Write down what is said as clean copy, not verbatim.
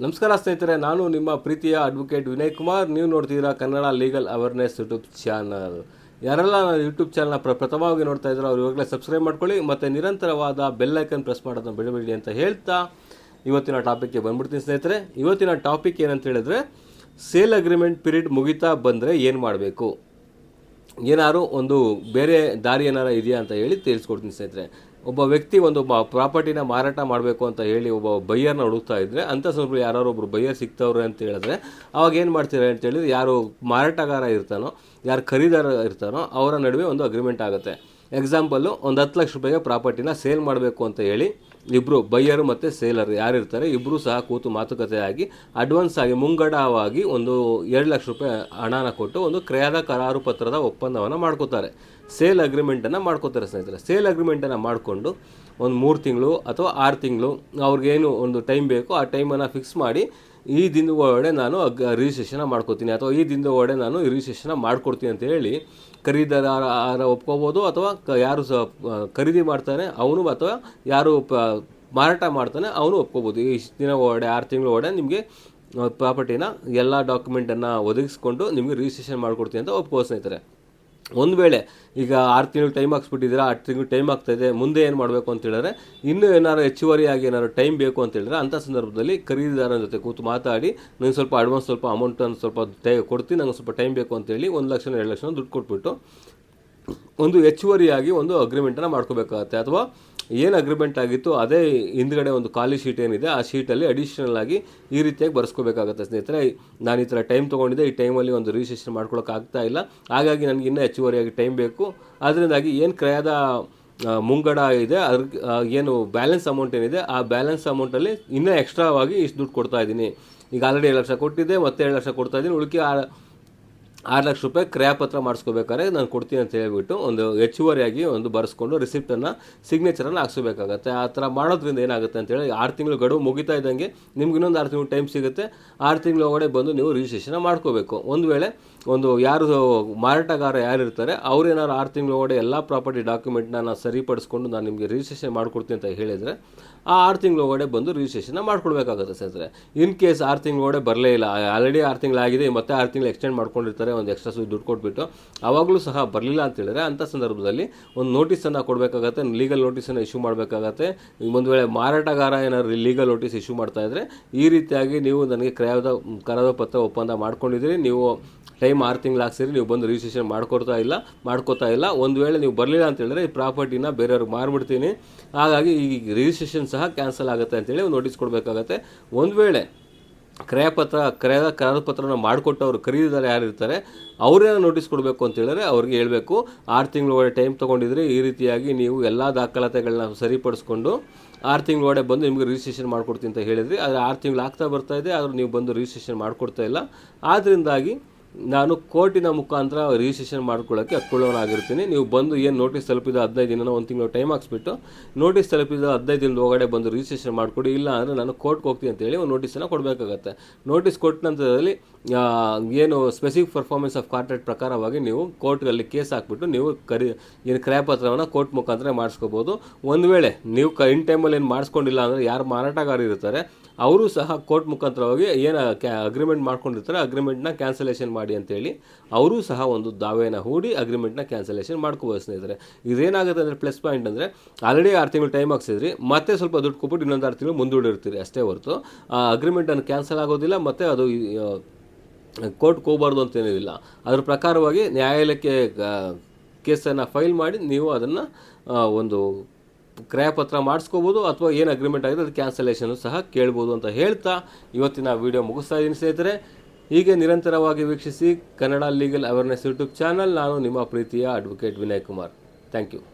ನಮಸ್ಕಾರ ಸ್ನೇಹಿತರೆ, ನಾನು ನಿಮ್ಮ ಪ್ರೀತಿಯ ಅಡ್ವೊಕೇಟ್ ವಿನಯ್ ಕುಮಾರ್. ನೀವು ನೋಡ್ತಿದ್ದೀರಾ Kannada legal awareness YouTube channel. ಯಾರೆಲ್ಲ ನಾನು ಯೂಟ್ಯೂಬ್ ಚಾನಲ್ನ ಪ್ರಥಮವಾಗಿ ನೋಡ್ತಾ ಇದ್ರು ಅವ್ರು ಇವಾಗಲೇ ಸಬ್ಸ್ಕ್ರೈಬ್ ಮಾಡ್ಕೊಳ್ಳಿ ಮತ್ತು ನಿರಂತರವಾದ ಬೆಲ್ ಐಕನ್ ಪ್ರೆಸ್ ಮಾಡೋದನ್ನು ಬಿಡಬೇಡಿ ಅಂತ ಹೇಳ್ತಾ ಇವತ್ತಿನ ಟಾಪಿಕ್ಗೆ ಬಂದ್ಬಿಡ್ತೀನಿ ಸ್ನೇಹಿತರೆ. ಇವತ್ತಿನ ಟಾಪಿಕ್ ಏನಂತ ಹೇಳಿದ್ರೆ, ಸೇಲ್ ಅಗ್ರಿಮೆಂಟ್ ಪೀರಿಯಡ್ ಮುಗಿತಾ ಬಂದರೆ ಏನು ಮಾಡಬೇಕು, ಏನಾದ್ರು ಒಂದು ಬೇರೆ ದಾರಿ ಏನಾರು ಇದೆಯಾ ಅಂತ ಹೇಳಿ ತಿಳಿಸ್ಕೊಡ್ತೀನಿ ಸ್ನೇಹಿತರೆ. ಒಬ್ಬ ವ್ಯಕ್ತಿ ಒಂದು ಪ್ರಾಪರ್ಟಿನ ಮಾರಾಟ ಮಾಡಬೇಕು ಅಂತ ಹೇಳಿ ಒಬ್ಬ ಬೈಯರ್ನ ಹುಡುಕ್ತಾ ಇದ್ದರೆ, ಅಂಥ ಸಂದರ್ಭದಲ್ಲಿ ಯಾರು ಒಬ್ಬರು ಬೈಯರ್ ಸಿಗ್ತವ್ರೆ ಅಂತ ಹೇಳಿದ್ರೆ ಅವಾಗ ಏನು ಮಾಡ್ತಾರೆ ಅಂತ ಹೇಳಿದ್ರೆ, ಯಾರು ಮಾರಾಟಗಾರ ಇರ್ತಾನೋ ಯಾರು ಖರೀದಾರ ಇರ್ತಾನೋ ಅವರ ನಡುವೆ ಒಂದು ಅಗ್ರಿಮೆಂಟ್ ಆಗುತ್ತೆ. ಎಕ್ಸಾಂಪಲ್ಲು, ಒಂದು 10 ಲಕ್ಷ ರೂಪಾಯಿಗೆ ಪ್ರಾಪರ್ಟಿನ ಸೇಲ್ ಮಾಡಬೇಕು ಅಂತ ಹೇಳಿ ಇಬ್ಬರು ಬೈಯರು ಮತ್ತು ಸೇಲರ್ ಯಾರಿರ್ತಾರೆ ಇಬ್ಬರು ಸಹ ಕೂತು ಮಾತುಕತೆ ಆಗಿ ಅಡ್ವಾನ್ಸ್ ಆಗಿ ಮುಂಗಡವಾಗಿ ಒಂದು 2 ಲಕ್ಷ ರೂಪಾಯಿ ಹಣನ ಕೊಟ್ಟು ಒಂದು ಕ್ರಯದ ಕರಾರು ಪತ್ರದ ಒಪ್ಪಂದವನ್ನು ಮಾಡ್ಕೋತಾರೆ. ಸೇಲ್ ಅಗ್ರಿಮೆಂಟನ್ನು ಮಾಡ್ಕೋತಾರೆ ಸ್ನೇಹಿತರೆ. ಸೇಲ್ ಅಗ್ರಿಮೆಂಟನ್ನು ಮಾಡಿಕೊಂಡು ಒಂದು 3 ತಿಂಗಳು ಅಥವಾ 6 ತಿಂಗಳು ಅವ್ರಿಗೇನು ಒಂದು ಟೈಮ್ ಬೇಕು ಆ ಟೈಮನ್ನು ಫಿಕ್ಸ್ ಮಾಡಿ, ಈ ದಿನದ ಒಳಗಡೆ ನಾನು ರಿಜಿಸ್ಟ್ರೇಷನ್ ಮಾಡ್ಕೋತೀನಿ ಅಥವಾ ಈ ದಿನದ ಒಳಗಡೆ ನಾನು ರಿಜಿಸ್ಟ್ರೇಷನ್ ಮಾಡ್ಕೊಡ್ತೀನಿ ಅಂತ ಹೇಳಿ ಖರೀದಾರ ಒಪ್ಕೋಬೋದು, ಅಥವಾ ಯಾರು ಖರೀದಿ ಮಾಡ್ತಾನೆ ಅವನು ಅಥವಾ ಯಾರು ಮಾರಾಟ ಮಾಡ್ತಾನೆ ಅವನು ಒಪ್ಕೋಬೋದು. ಇಷ್ಟು ದಿನ ಒಳಗಡೆ 6 ತಿಂಗಳ ಒಳಗಡೆ ನಿಮಗೆ ಪ್ರಾಪರ್ಟಿನ ಎಲ್ಲ ಡಾಕ್ಯುಮೆಂಟನ್ನು ಒದಗಿಸ್ಕೊಂಡು ನಿಮಗೆ ರಿಜಿಸ್ಟ್ರೇಷನ್ ಮಾಡ್ಕೊಡ್ತೀನಿ ಅಂತ ಒಪ್ಕೋ ಸ್ನೇಹಿತರೆ. ಒಂದು ವೇಳೆ ಈಗ 6 ತಿಂಗಳು ಟೈಮ್ ಹಾಕ್ಸ್ಬಿಟ್ಟಿದ್ದೀರಾ, 8 ತಿಂಗಳು ಟೈಮ್ ಆಗ್ತಾಯಿದೆ, ಮುಂದೆ ಏನು ಮಾಡಬೇಕು ಅಂತ ಹೇಳಿದ್ರೆ ಇನ್ನೂ ಏನಾರು ಹೆಚ್ಚುವರಿಯಾಗಿ ಏನಾದ್ರು ಟೈಮ್ ಬೇಕು ಅಂತ ಹೇಳಿದ್ರೆ ಅಂಥ ಸಂದರ್ಭದಲ್ಲಿ ಖರೀದಿದಾರನ ಜೊತೆ ಕೂತು ಮಾತಾಡಿ, ನಂಗೆ ಸ್ವಲ್ಪ ಅಡ್ವಾನ್ಸ್ ಸ್ವಲ್ಪ ಅಮೌಂಟನ್ನು ಸ್ವಲ್ಪ ಕೊಡ್ತೀನಿ, ನಂಗೆ ಸ್ವಲ್ಪ ಟೈಮ್ ಬೇಕು ಅಂತೇಳಿ 1 ಲಕ್ಷ 2 ಲಕ್ಷ ದುಡ್ಡು ಕೊಟ್ಬಿಟ್ಟು ಒಂದು ಹೆಚ್ಚುವರಿಯಾಗಿ ಒಂದು ಅಗ್ರಿಮೆಂಟನ್ನು ಮಾಡ್ಕೋಬೇಕಾಗತ್ತೆ. ಅಥವಾ ಏನು ಅಗ್ರಿಮೆಂಟ್ ಆಗಿತ್ತು ಅದೇ ಹಿಂದ್ಗಡೆ ಒಂದು ಖಾಲಿ ಶೀಟ್ ಏನಿದೆ ಆ ಶೀಟಲ್ಲಿ ಅಡಿಷ್ನಲ್ ಆಗಿ ಈ ರೀತಿಯಾಗಿ ಬರ್ಸ್ಕೋಬೇಕಾಗತ್ತೆ ಸ್ನೇಹಿತರೆ. ನಾನು ಈ ಥರ ಟೈಮ್ ತೊಗೊಂಡಿದ್ದೆ, ಈ ಟೈಮಲ್ಲಿ ಒಂದು ರಿಜಿಸ್ಟ್ರೇಷನ್ ಮಾಡ್ಕೊಳಕ್ಕಾಗ್ತಾ ಇಲ್ಲ, ಹಾಗಾಗಿ ನನಗೆ ಇನ್ನೂ ಹೆಚ್ಚುವರಿಯಾಗಿ ಟೈಮ್ ಬೇಕು, ಅದರಿಂದಾಗಿ ಏನು ಕ್ರಯದ ಮುಂಗಡ ಇದೆ ಅದ್ರ ಏನು ಬ್ಯಾಲೆನ್ಸ್ ಅಮೌಂಟ್ ಏನಿದೆ ಆ ಬ್ಯಾಲೆನ್ಸ್ ಅಮೌಂಟಲ್ಲಿ ಇನ್ನೂ ಎಕ್ಸ್ಟ್ರಾವಾಗಿ ಇಷ್ಟು ದುಡ್ಡು ಕೊಡ್ತಾ ಇದ್ದೀನಿ. ಈಗ ಆಲ್ರೆಡಿ 7 ಲಕ್ಷ ಕೊಟ್ಟಿದ್ದೆ, ಮತ್ತೆ 2 ಲಕ್ಷ ಕೊಡ್ತಾ ಇದ್ದೀನಿ, ಉಳಿಕೆ 6 ಲಕ್ಷ ರೂಪಾಯಿ ಕ್ರಯಪತ್ರ ಮಾಡಿಸ್ಕೋಬೇಕಾದ್ರೆ ನಾನು ಕೊಡ್ತೀನಿ ಅಂತ ಹೇಳ್ಬಿಟ್ಟು ಒಂದು ಹೆಚ್ಚುವರಿಯಾಗಿ ಒಂದು ಬರೆಸ್ಕೊಂಡು ರಿಸಿಪ್ಟನ್ನು ಸಿಗ್ನೇಚರನ್ನು ಹಾಕ್ಸ್ಕೋಬೇಕಾಗತ್ತೆ. ಆ ಥರ ಮಾಡೋದ್ರಿಂದ ಏನಾಗುತ್ತೆ ಅಂತೇಳಿ 6 ತಿಂಗಳು ಗಡುವು ಮುಗಿತಾ ಇದ್ದಂಗೆ ನಿಮ್ಗೆ ಇನ್ನೊಂದು 6 ತಿಂಗಳು ಟೈಮ್ ಸಿಗುತ್ತೆ. 6 ತಿಂಗಳ ಒಳಗಡೆ ಬಂದು ನೀವು ರಿಜಿಸ್ಟ್ರೇಷನ್ ಮಾಡ್ಕೋಬೇಕು. ಒಂದು ವೇಳೆ ಒಂದು ಯಾರು ಮಾರಾಟಗಾರ ಯಾರಿರ್ತಾರೆ ಅವ್ರೇನಾದ್ರು 6 ತಿಂಗಳ ಒಳಗಡೆ ಎಲ್ಲ ಪ್ರಾಪರ್ಟಿ ಡಾಕ್ಯುಮೆಂಟ್ನ ನಾನು ಸರಿಪಡಿಸ್ಕೊಂಡು ನಾನು ನಿಮಗೆ ರಿಜಿಸ್ಟ್ರೇಷನ್ ಮಾಡ್ಕೊಡ್ತೀನಿ ಅಂತ ಹೇಳಿದರೆ ಆ 6 ತಿಂಗಳ ಒಳಗಡೆ ಬಂದು ರಿಜಿಸ್ಟ್ರೇಷನ್ನ ಮಾಡ್ಕೊಡ್ಬೇಕಾಗುತ್ತೆ ಸ್ನೇಹಿತರೆ. ಇನ್ ಕೇಸ್ 6 ತಿಂಗಳ ಒಳಗಡೆ ಬರಲೇ ಇಲ್ಲ, ಆಲ್ರೆಡಿ 6 ತಿಂಗಳಾಗಿದೆ, ಮತ್ತೆ 6 ತಿಂಗಳು ಎಕ್ಸ್ಟೆಂಡ್ ಮಾಡ್ಕೊಂಡಿರ್ತಾರೆ ಒಂದು ಎಕ್ಸ್ಟ್ರಾ ದುಡ್ಡು ಕೊಟ್ಬಿಟ್ಟು, ಆವಾಗಲೂ ಸಹ ಬರಲಿಲ್ಲ ಅಂತ ಹೇಳಿದ್ರೆ ಅಂಥ ಸಂದರ್ಭದಲ್ಲಿ ಒಂದು ನೋಟಿಸನ್ನು ಕೊಡಬೇಕಾಗತ್ತೆ, ಲೀಗಲ್ ನೋಟಿಸನ್ನು ಇಶ್ಯೂ ಮಾಡಬೇಕಾಗತ್ತೆ. ಒಂದು ವೇಳೆ ಮಾರಾಟಗಾರ ಏನಾದ್ರು ಲೀಗಲ್ ನೋಟಿಸ್ ಇಶ್ಯೂ ಮಾಡ್ತಾ ಇದ್ದರೆ ಈ ರೀತಿಯಾಗಿ ನೀವು ನನಗೆ ಕರಾರು ಪತ್ರ ಒಪ್ಪಂದ ಮಾಡ್ಕೊಂಡಿದ್ದೀರಿ, ನೀವು ಟೈಮ್ 6 ತಿಂಗಳು ಹಾಕ್ಸಿರಿ, ನೀವು ಬಂದು ರಿಜಿಸ್ಟ್ರೇಷನ್ ಮಾಡ್ಕೋತಾ ಇಲ್ಲ, ಒಂದು ವೇಳೆ ನೀವು ಬರಲಿಲ್ಲ ಅಂತ ಹೇಳಿದ್ರೆ ಈ ಪ್ರಾಪರ್ಟಿನ ಬೇರೆಯವ್ರಿಗೆ ಮಾರ್ಬಿಡ್ತೀನಿ, ಹಾಗಾಗಿ ಈ ರಿಜಿಸ್ಟ್ರೇಷನ್ ಸಹ ಕ್ಯಾನ್ಸಲ್ ಆಗುತ್ತೆ ಅಂತೇಳಿ ನೋಟಿಸ್ ಕೊಡಬೇಕಾಗತ್ತೆ. ಒಂದು ವೇಳೆ ಕ್ರಯದ ಕರಾರು ಪತ್ರನ ಮಾಡಿಕೊಟ್ಟವ್ರು ಖರೀದಿದಾರ ಯಾರಿರ್ತಾರೆ ಅವರೇನೋ ನೋಟಿಸ್ ಕೊಡಬೇಕು ಅಂತ ಹೇಳಿದ್ರೆ ಅವ್ರಿಗೆ ಹೇಳಬೇಕು, 6 ತಿಂಗಳ ಒಳಗೆ ಟೈಮ್ ತೊಗೊಂಡಿದ್ರೆ ಈ ರೀತಿಯಾಗಿ ನೀವು ಎಲ್ಲ ದಾಖಲಾತಿಗಳನ್ನ ಸರಿಪಡಿಸ್ಕೊಂಡು 6 ತಿಂಗಳ ಒಳಗೆ ಬಂದು ನಿಮಗೆ ರಿಜಿಸ್ಟ್ರೇಷನ್ ಮಾಡ್ಕೊಡ್ತೀನಿ ಅಂತ ಹೇಳಿದ್ರಿ. ಆದರೆ 6 ತಿಂಗಳು ಆಗ್ತಾ ಬರ್ತಾ ಇದೆ, ಆದರೂ ನೀವು ಬಂದು ರಿಜಿಸ್ಟ್ರೇಷನ್ ಮಾಡ್ಕೊಡ್ತಾ ಇಲ್ಲ, ಆದ್ದರಿಂದಾಗಿ ನಾನು ಕೋರ್ಟಿನ ಮುಖಾಂತರ ರಿಜಿಸ್ಟ್ರೇಷನ್ ಮಾಡ್ಕೊಳ್ಳೋಕ್ಕೆ ಹಕ್ಕುಳ್ಳವನಾಗಿರ್ತೀನಿ. ನೀವು ಬಂದು ಏನು ನೋಟಿಸ್ ತಲುಪಿದ 15 ದಿನ 1 ತಿಂಗಳು ಟೈಮ್ ಹಾಕ್ಸ್ಬಿಟ್ಟು ನೋಟಿಸ್ ತಲುಪಿದ 15 ದಿನದ ಒಳಗಡೆ ಬಂದು ರಿಜಿಸ್ಟ್ರೇಷನ್ ಮಾಡಿಕೊಡಿ, ಇಲ್ಲ ಅಂದರೆ ನಾನು ಕೋರ್ಟ್ಗೆ ಹೋಗ್ತೀನಿ ಅಂತೇಳಿ ಒಂದು ನೋಟಿಸನ್ನು ಕೊಡಬೇಕಾಗತ್ತೆ. ನೋಟಿಸ್ ಕೊಟ್ಟ ನಂತರದಲ್ಲಿ ಏನು ಸ್ಪೆಸಿಫಿಕ್ ಪರ್ಫಾರ್ಮೆನ್ಸ್ ಆಫ್ ಕಾಂಟ್ರಾಕ್ಟ್ ಪ್ರಕಾರವಾಗಿ ನೀವು ಕೋರ್ಟ್ನಲ್ಲಿ ಕೇಸ್ ಹಾಕ್ಬಿಟ್ಟು ನೀವು ಏನು ಕ್ರಯಪತ್ರವನ್ನು ಕೋರ್ಟ್ ಮುಖಾಂತರ ಮಾಡಿಸ್ಕೋಬೋದು. ಒಂದು ವೇಳೆ ನೀವು ಇನ್ ಟೈಮಲ್ಲಿ ಏನು ಮಾಡಿಸ್ಕೊಂಡಿಲ್ಲ ಅಂದರೆ ಯಾರು ಮಾರಾಟಗಾರ ಇರ್ತಾರೆ ಅವರು ಸಹ ಕೋರ್ಟ್ ಮುಖಾಂತರವಾಗಿ ಏನು ಅಗ್ರಿಮೆಂಟ್ ಮಾಡ್ಕೊಂಡಿರ್ತಾರೆ ಅಗ್ರಿಮೆಂಟ್ನ ಕ್ಯಾನ್ಸಲೇಷನ್ ಮಾಡಿ ಅಂತೇಳಿ ಅವರು ಸಹ ಒಂದು ದಾವೆನ ಹೂಡಿ ಅಗ್ರಿಮೆಂಟ್ನ ಕ್ಯಾನ್ಸಲೇಷನ್ ಮಾಡ್ಕೋಬೋದು ಸ್ನೇಹಿತರೆ. ಇದೇನಾಗುತ್ತೆ ಅಂದರೆ ಪ್ಲಸ್ ಪಾಯಿಂಟ್ ಅಂದರೆ ಆಲ್ರೆಡಿ 6 ತಿಂಗಳು ಟೈಮ್ ಹಾಕ್ಸಿದ್ರಿ, ಮತ್ತೆ ಸ್ವಲ್ಪ ದುಡ್ಡು ಕೊಟ್ಬಿಟ್ಟು ಇನ್ನೊಂದು 6 ತಿಂಗಳು ಮುಂದೂಡಿರ್ತೀರಿ ಅಷ್ಟೇ ಹೊರತು ಆ ಅಗ್ರಿಮೆಂಟನ್ನು ಕ್ಯಾನ್ಸಲ್ ಆಗೋದಿಲ್ಲ, ಮತ್ತು ಅದು ಕೋರ್ಟ್ಗೆ ಹೋಗಬಾರ್ದು ಅಂತೇನಿಲ್ಲ. ಅದ್ರ ಪ್ರಕಾರವಾಗಿ ನ್ಯಾಯಾಲಯಕ್ಕೆ ಕೇಸನ್ನು ಫೈಲ್ ಮಾಡಿ ನೀವು ಅದನ್ನು ಒಂದು ಕ್ರಯಪತ್ರ ಮಾಡಿಸ್ಕೋಬೋದು, ಅಥವಾ ಏನು ಅಗ್ರಿಮೆಂಟ್ ಆಗಿದೆ ಅದು ಕ್ಯಾನ್ಸಲೇಷನ್ ಸಹ ಕೇಳ್ಬೋದು ಅಂತ ಹೇಳ್ತಾ ಇವತ್ತಿನ ವಿಡಿಯೋ ಮುಗಿಸ್ತಾ ಇದ್ದೀನಿ ಸ್ನೇಹಿತರೆ. ಹೀಗೆ ನಿರಂತರವಾಗಿ ವೀಕ್ಷಿಸಿ Kannada legal awareness YouTube channel. ನಾನು ನಿಮ್ಮ ಪ್ರೀತಿಯ advocate Vinay Kumar. Thank you.